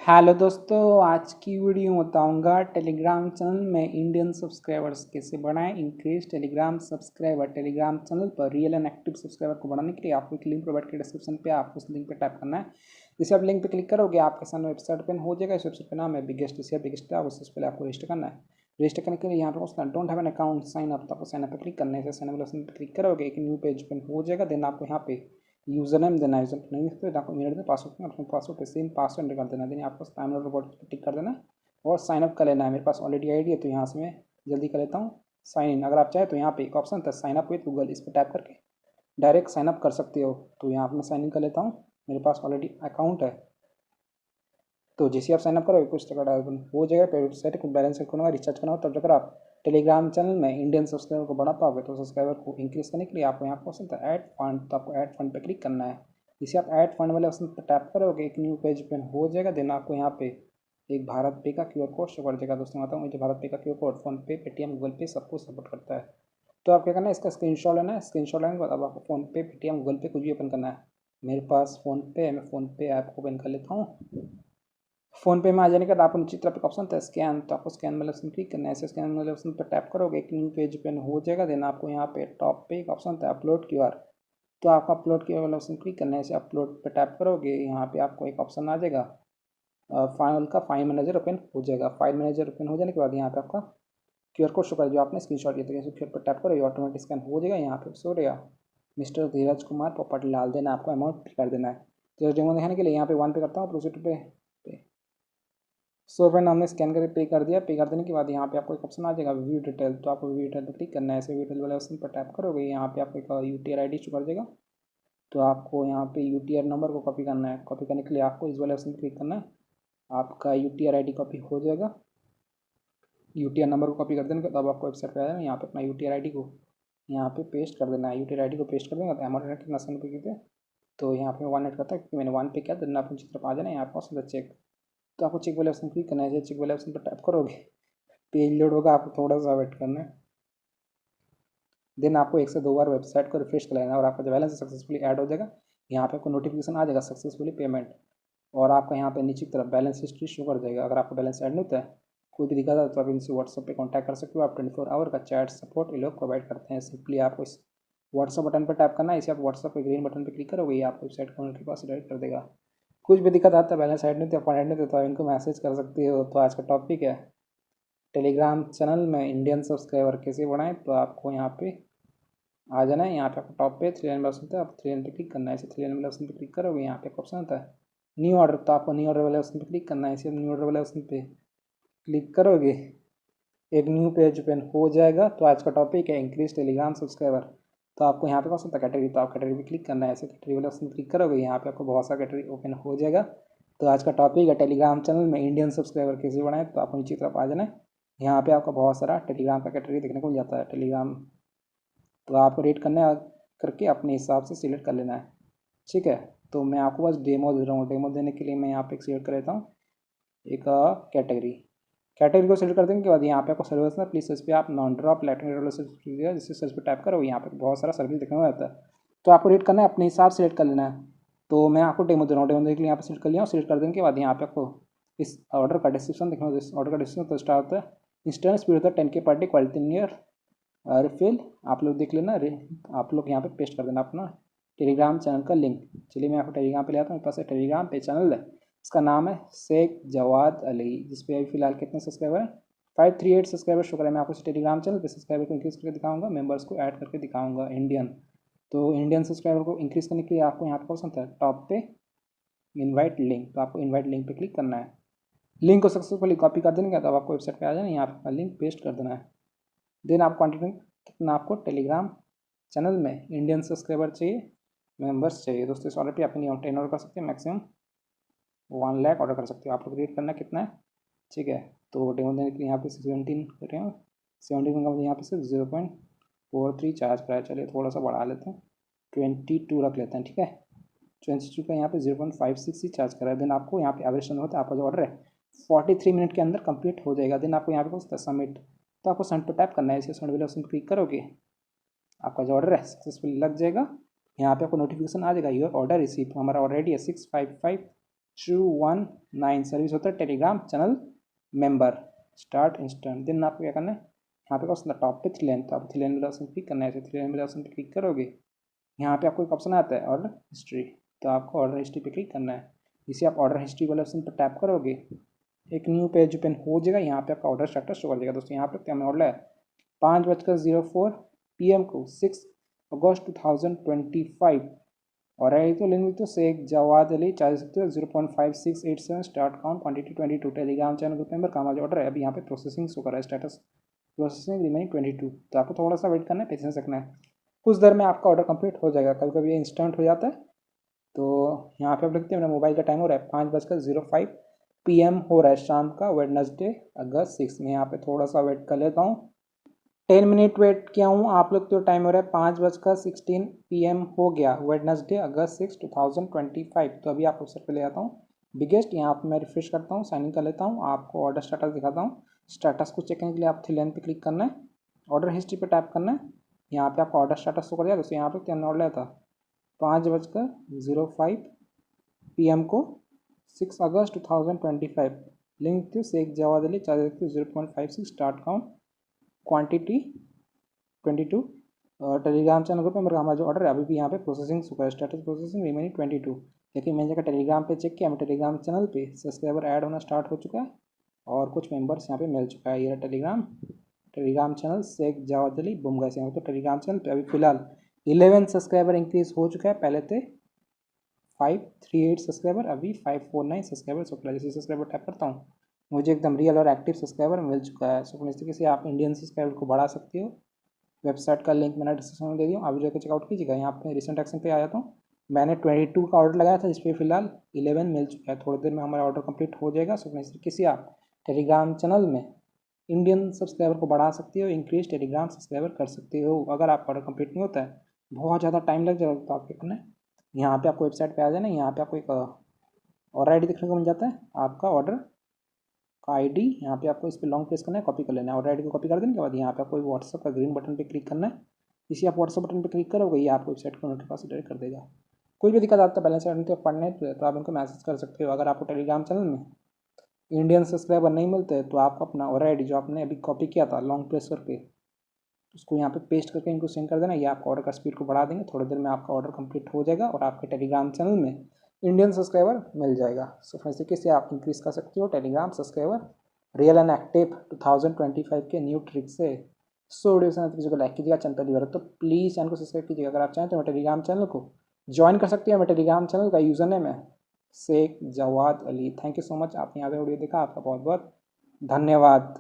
Hello दोस्तों, आज की वीडियो में बताऊंगा टेलीग्राम चैनल में इंडियन सब्सक्राइबर्स कैसे बढ़ाएं। Increase Telegram subscriber. Telegram channel पर रियल एंड एक्टिव सब्सक्राइबर को बढ़ाने के लिए आपको एक लिंक प्रोवाइड किया डिस्क्रिप्शन पे, आपको उस लिंक पे टैप करना है। जैसे आप लिंक पे क्लिक करोगे आपके सामने वेबसाइट ओपन हो जाएगा। इस वेबसाइट का नाम है बिगेस्ट एशिया बिगेस्ट। उससे पहले आपको रजिस्टर करना है। रजिस्टर करने के लिए यहाँ पे उसका don't have an account sign up, तो आपको साइन अप पे क्लिक करना है। साइन अप ऑप्शन पे क्लिक करोगे एक न्यू पेज ओपन हो जाएगा। देन आपको यहाँ पे यूजर नेम देना है। यूजर नहीं तो आपको ईमेल देना, पासवर्ड अपने पासवर्ड पे सेम पासवर्ड कर देना। देन आपको टाइम रोबोट पे टिक कर देना है और साइन अप कर लेना है। मेरे पास ऑलरेडी आईडी है तो यहाँ से मैं जल्दी कर लेता हूँ साइन इन। अगर आप चाहे तो यहाँ पे एक ऑप्शन था साइन अप विद गूगल, इस पर टैप करके डायरेक्ट साइन अप कर सकते हो। तो यहाँ पर मैं साइन इन कर लेता हूँ, मेरे पास ऑलरेडी अकाउंट है। तो जैसे आप साइनअप करोगे कुछ टका डाल हो जाएगा। फिर वेबसाइट को बैलेंस करना होगा, रिचार्ज करना होगा, तब जाकर आप टेलीग्राम चैनल में इंडियन सब्सक्राइबर को बढ़ा पाओगे। तो सब्सक्राइबर को इंक्रीज करने के लिए आपको यहाँ पर ऑप्शन था ऐड फंड, तो आपको ऐड फंड पे क्लिक करना है। जिसे आप ऐड फंड वाले ऑप्शन पर टैप करोगे एक न्यू पेज ओपन हो जाएगा। देन आपको यहाँ पे एक भारत पे का क्यूआर कोड शो कर देगा। दोस्तों आता हूँ, मुझे भारत पे का क्यूआर कोड फोन पे, पेटीएम, गूगल पे सबको सपोर्ट करता है। तो आप क्या करना है, इसका स्क्रीनशॉट लेना है। स्क्रीनशॉट लेने के बाद अब आपको फोन पे, पेटीएम, गूगल पे कुछ भी ओपन करना है। मेरे पास फोन पे है, मैं फोन पे ऐप को ओपन कर लेता हूँ। फोन पे में आ जाने के बाद आपको नीचे तरफ एक ऑप्शन था स्कैन, तो आपको स्कैन वाले ऑप्शन क्लिक करना है। ऐसे स्कैन वाले ऑप्शन पर टैप करोगे एक न्यू पेज ओपन हो जाएगा। देन आपको यहाँ पे टॉप पे एक ऑप्शन था अपलोड क्यूआर, तो आपको अपलोड क्यूआर वाला ऑप्शन क्लिक करना है। ऐसे अपलोड पे टैप करोगे यहाँ पे आपको एक ऑप्शन आ जाएगा फाइल का, फाइल मैनेजर ओपन हो जाएगा। फाइल मैनेजर ओपन हो जाने के बाद यहाँ पे आपका क्यूआर कोड शो कर जो आपने स्क्रीन शॉट लिया था, क्यूआर पर टैप करोगे ऑटोमेटिक स्कैन हो जाएगा। यहाँ पे शो रहेगा मिस्टर धीरज कुमार प्रॉपर्टी डाल देना, आपको अमाउंट पे कर देना है। तो डेमो दिखाने के लिए यहाँ पे 1 पे करता हूँ, प्रोसीड पे 100 रुपये हमने स्कैन करके पे कर दिया। पे कर देने के बाद यहाँ पे आपको एक ऑप्शन आ जाएगा व्यू डिटेल, तो आपको व्यू डिटेल पर क्लिक करना है। ऐसे व्यू डिटेल वाले ऑप्शन पर टैप करोगे यहाँ पे आपको एक UTR ID शो कर देगा। तो आपको यहाँ पे UTR नंबर को कॉपी करना है। कॉपी करने के लिए आपको इस वाले ऑप्शन पर क्लिक करना है। आपका UTR ID कॉपी हो जाएगा। UTR नंबर को कॉपी कर देने के बाद आपको वेबसाइट पर आया, यहाँ पे अपना UTR ID को यहाँ पे पेस्ट कर देना है। UTR ID को पेस्ट कर देंगे तो अमाउंट कितना सेंड पे किया, तो यहाँ पे 1 करता है क्योंकि मैंने 1 पे किया। देन आप नीचे तरफ आ जाना है, यहाँ पे ऑप्शन चेक, तो आपको चेक वाले ऑप्शन क्लिक करना है। चेक वाले ऑप्शन पर टैप करोगे पेज लोड होगा, आपको थोड़ा सा वेट करना है। देन आपको 1 से 2 बार वेबसाइट को रिफ्रेश कर लेना है और आपका जो बैलेंस सक्सेसफुली ऐड हो जाएगा। यहाँ पे आपको नोटिफिकेशन आ जाएगा सक्सेसफुली पेमेंट, और आपका यहाँ पे नीचे की तरफ बैलेंस हिस्ट्री शो कर जाएगा। अगर आपको बैलेंस ऐड नहीं होता है, कोई भी दिक्कत है तो आप इनसे व्हाट्सअप पे कांटेक्ट कर सकते हो। आप 24 आवर का चैट सपोर्ट ये लोग प्रोवाइड करते हैं। सिंपली आपको इस व्हाट्सअप बटन पर टैप करना है। इसे आप व्हाट्सअप के ग्रीन बटन पर क्लिक करोगे, ये आपको वेबसाइट को उनके पास डायरेक्ट कर देगा। कुछ भी दिक्कत आता है, बैलेंस ऐड नहीं होता, ऐड नहीं होता, तो इनको मैसेज कर सकते हो। तो आज का टॉपिक है टेलीग्राम चैनल में इंडियन सब्सक्राइबर कैसे बढ़ाएं। तो आपको यहाँ पे आ जाना है। यहाँ पे आपको टॉप पे 3 लाइन ऑप्शन होता है, आप 3 लाइन पे क्लिक करना है। ऐसे 3 लाइन वाले ऑप्शन पे क्लिक करोगे, यहाँ पे एक ऑप्शन होता है न्यू ऑर्डर, तो आपको न्यू ऑर्डर वाले ऑप्शन पे क्लिक करना है। इसे न्यू ऑर्डर वाले ऑप्शन पे क्लिक करोगे एक न्यू पेज ओपन हो जाएगा। तो आज का टॉपिक है इंक्रीज टेलीग्राम सब्सक्राइबर। तो आपको यहाँ पे कौन सा था कैटेगरी, तो आप कैटेगरी पे क्लिक करना है। ऐसे कैटेगरी वाले ऑप्शन क्लिक करोगे, यहाँ पे आपको बहुत सारा कैटेगरी ओपन हो जाएगा। तो आज का टॉपिक है टेलीग्राम चैनल में इंडियन सब्सक्राइबर कैसे बढ़ाएं। तो आपको नीचे तरफ आ जाना है, यहाँ पे आपको बहुत सारा टेलीग्राम का कैटेगरी देखने को मिल जाता है टेलीग्राम। तो आपको रेट करने करके अपने हिसाब से सिलेक्ट कर लेना है, ठीक है। तो मैं आपको बस डेमो दे रहा हूँ। डेमो देने के लिए मैं यहाँ पे सिलेक्ट कर लेता हूँ एक कैटेगरी। कैटेगरी को सिलेक्ट कर देने के बाद यहाँ पे आपको सर्विस ना प्लीज सर्च पे आप नॉन ड्रॉप लैटिन सर्च, जिससे सर्च पे टाइप करो, यहाँ पे बहुत सारा सर्विस देखने को आता है। तो आपको रेट करना है, अपने हिसाब से रेट कर लेना है। तो मैं आपको डेमो दे रहा हूँ। डेमो देने के लिए यहाँ पे सिलेक्ट कर लिया। सिलेक्ट कर देने के बाद यहाँ पे आपको इस ऑर्डर का डिस्क्रिप्शन देखना होगा। इस ऑर्डर का डिस्क्रिप्शन तो स्टार्ट होता है इंस्टेंट स्पीड होता है 10K per day, quality near refill. आप लोग देख लेना। आप लोग यहाँ पे पेस्ट कर देना अपना टेलीग्राम चैनल का लिंक। चलिए मैं आपको टेलीग्राम पे ले आता हूँ। मेरे पास टेलीग्राम पे चैनल है, इसका नाम है शेख जवाद अली, जिस पे अभी फिलहाल कितने सब्सक्राइबर हैं 538 सब्सक्राइबर शो करें। मैं आपको टेलीग्राम चैनल पे सब्सक्राइबर को इंक्रीज करके दिखाऊंगा, मेंबर्स को ऐड करके दिखाऊंगा इंडियन। तो इंडियन सब्सक्राइबर को इंक्रीज करने के लिए आपको यहाँ पे कौन सा टॉप पे इन्वाइट लिंक, तो आपको इन्वाइट लिंक पे क्लिक करना है। लिंक को सक्सेसफुली कॉपी कर देने के बाद आपको वेबसाइट पे आ जाना है, यहाँ पे लिंक पेस्ट कर देना है। देन आप कंटिन्यू कितना आपको टेलीग्राम चैनल में इंडियन सब्सक्राइबर चाहिए, मेंबर्स चाहिए। दोस्तों इस ऑर्डर पे आप 10 ऑर्डर कर सकते हैं, मैक्सिमम 1 लाख ऑर्डर कर सकते हो। आप लोग रेट करना कितना है, ठीक है। तो डेमो देने के लिए यहाँ पे 17 कर रहे हैं। 17 का मुझे यहाँ पे सिर्फ 0.43 चार्ज कराया। चलिए थोड़ा सा बढ़ा लेते हैं, 22 रख लेते हैं, ठीक है। 22 का यहाँ पे 0.56 ही चार्ज करा है। देन आपको यहाँ पे एवरेज टाइम होता है, आपका जो ऑर्डर है 43 मिनट के अंदर कंप्लीट हो जाएगा। देन आपको यहाँ पे कौन सबमिट, तो आपको सेंड पे टैप करना है। इसे सेंड वाले ऑप्शन क्लिक करोगे, आपका जो ऑर्डर है सक्सेसफुली लग जाएगा। यहाँ पे आपको नोटिफिकेशन आ जाएगा योर ऑर्डर रिसीव। हमारा ऑर्डर रेडी है 655 219 सर्विस होता है Telegram channel member start instant. Then आपको क्या करना है, यहाँ पे ऑप्शन टॉप पे 3 लाइन, तो आप 3 लाइन वाला ऑप्शन क्लिक करना है। ऐसे 3 लाइन वाला ऑप्शन पे क्लिक करोगे, यहाँ पे आपको एक ऑप्शन आता है ऑर्डर हिस्ट्री, तो आपको ऑर्डर हिस्ट्री पे क्लिक करना है। इसे आप ऑर्डर हिस्ट्री वाले ऑप्शन पर टैप करोगे, एक न्यू पेज ओपन हो जाएगा। यहाँ पे आपका ऑर्डर स्टेटस शो कर देगा। दोस्तों यहाँ पे क्या ऑर्डर है 5:04 PM को 6 अगस्त 2025 और आई तो लिंक तो शेख जवाद अली चार्ज सकते हो 0.5687 start count quantity 22 Telegram channel group member काम आज ऑर्डर है। अभी यहाँ पे प्रोसेसिंग शो कर रहा है स्टेटस प्रोसेसिंग रिमेनिंग 22, तो आपको थोड़ा सा वेट करना है, पेशेंस रखना है, कुछ देर में आपका ऑर्डर कंप्लीट हो जाएगा। कभी कभी ये इंस्टेंट हो जाता है। तो यहाँ पे आप लिखते हैं मेरा मोबाइल का टाइम हो रहा है 5:05 PM हो रहा है शाम का वेडनेसडे अगस्त 6 में। यहाँ पे थोड़ा सा वेट कर लेता हूँ, 10 मिनट वेट किया हूँ। आप लोग तो टाइम हो रहा है 5:16 PM हो गया वेडनेसडे अगस्त 6 2025। तो अभी आप वेबसाइट पे ले जाता हूँ बिगेस्ट, यहाँ पे मैं रिफ्रेश करता हूँ, साइन इन कर लेता हूँ, आपको ऑर्डर स्टेटस दिखाता हूँ। स्टेटस को चेक करने के लिए आप 3 लाइन पे क्लिक करना है, ऑर्डर हिस्ट्री पे टैप करना है। यहाँ पे आपका ऑर्डर स्टेटस शो कर जाएगा। दोस्तों यहाँ पे क्या ऑर्डर आया था 5:05 PM को 6 अगस्त 2025 link to Shaikh Jawad Ali charge 0.56 start count quantity 22 Telegram channel group में मेरा हमारा जो ऑर्डर है अभी भी यहाँ पे processing super status processing remaining 22। लेकिन मैंने जगह टेलीग्राम पे चेक किया, मैं टेलीग्राम चैनल पे सब्सक्राइबर ऐड होना स्टार्ट हो चुका है और कुछ मेंबर्स यहाँ पे मिल चुका है। ये टेलीग्राम चैनल शेख जवाद अली बुमगा से। तो टेलीग्राम चैनल पे अभी फिलहाल 11 सब्सक्राइबर इंक्रीज हो चुका है। पहले थे 538 सब्सक्राइबर, अभी 549 सब्सक्राइबर हो चुका है। जैसे सब्सक्राइबर टैप करता हूँ मुझे एकदम रियल और एक्टिव सब्सक्राइबर मिल चुका है। सो इस तरीके से आप इंडियन सब्सक्राइबर को बढ़ा सकते हो। वेबसाइट का लिंक मैंने डिस्क्रिप्शन में दे दिया, अभी जाकर चेकआउट कीजिएगा। यहाँ पे रिसेंट एक्शन पे आ जाता हूँ, मैंने 22 का ऑर्डर लगाया था, जिस पे फिलहाल 11 मिल चुका है। थोड़ी देर में हमारा ऑर्डर कंप्लीट हो जाएगा। सो इस तरीके से आप टेलीग्राम चैनल में इंडियन सब्सक्राइबर को बढ़ा सकते हो, इंक्रीज टेलीग्राम सब्सक्राइबर कर सकते हो। अगर आपका ऑर्डर कंप्लीट नहीं होता है, बहुत ज़्यादा टाइम लग जाएगा, तो आप क्या करना है, यहाँ पे आपको वेबसाइट पे आ जाना है। यहाँ पे आपको एक ऑर्डर ID देखने को मिल जाता है, आपका ऑर्डर का ID यहाँ पे आपको इस पर लॉन्ग प्रेस करना है, कॉपी कर लेना है। ऑर्डर ID को कॉपी कर देने के बाद यहाँ पे आपको व्हाट्सअप का ग्रीन बटन पे क्लिक करना है। इसी आप व्हाट्सअप बटन पे क्लिक करोगे, ये आपको वेबसाइट को उनके पास डायरेक्ट कर देगा। कोई भी दिक्कत आता है बैलेंस तो पढ़ने तो आप उनको मैसेज कर सकते हो। अगर आपको टेलीग्राम चैनल में इंडियन सब्सक्राइबर नहीं मिलते तो आप अपना ऑर्डर ID जो आपने अभी कॉपी किया था लॉन्ग प्रेस करके, उसको यहाँ पे पेस्ट करके इनको सेंड कर देना। ये आपका ऑर्डर का स्पीड को बढ़ा देंगे, थोड़ी देर में आपका ऑर्डर कंप्लीट हो जाएगा और आपके टेलीग्राम चैनल में इंडियन सब्सक्राइबर मिल जाएगा। सो इस तरीके से आप इंक्रीज कर सकते हो Telegram subscriber real and active 2025 के न्यू ट्रिक से। सो वीडियो से किसी को लाइक कीजिएगा, चैनल पहली बार तो प्लीज़ चैनल को सब्सक्राइब कीजिएगा। अगर आप चाहें तो मैं टेलीग्राम चैनल को ज्वाइन कर सकते हैं। मैं टेलीग्राम चैनल का यूज़र नेम है Shaikh Jawad Ali. Thank you so much, आपने यहाँ पे वीडियो देखा, आपका बहुत बहुत धन्यवाद।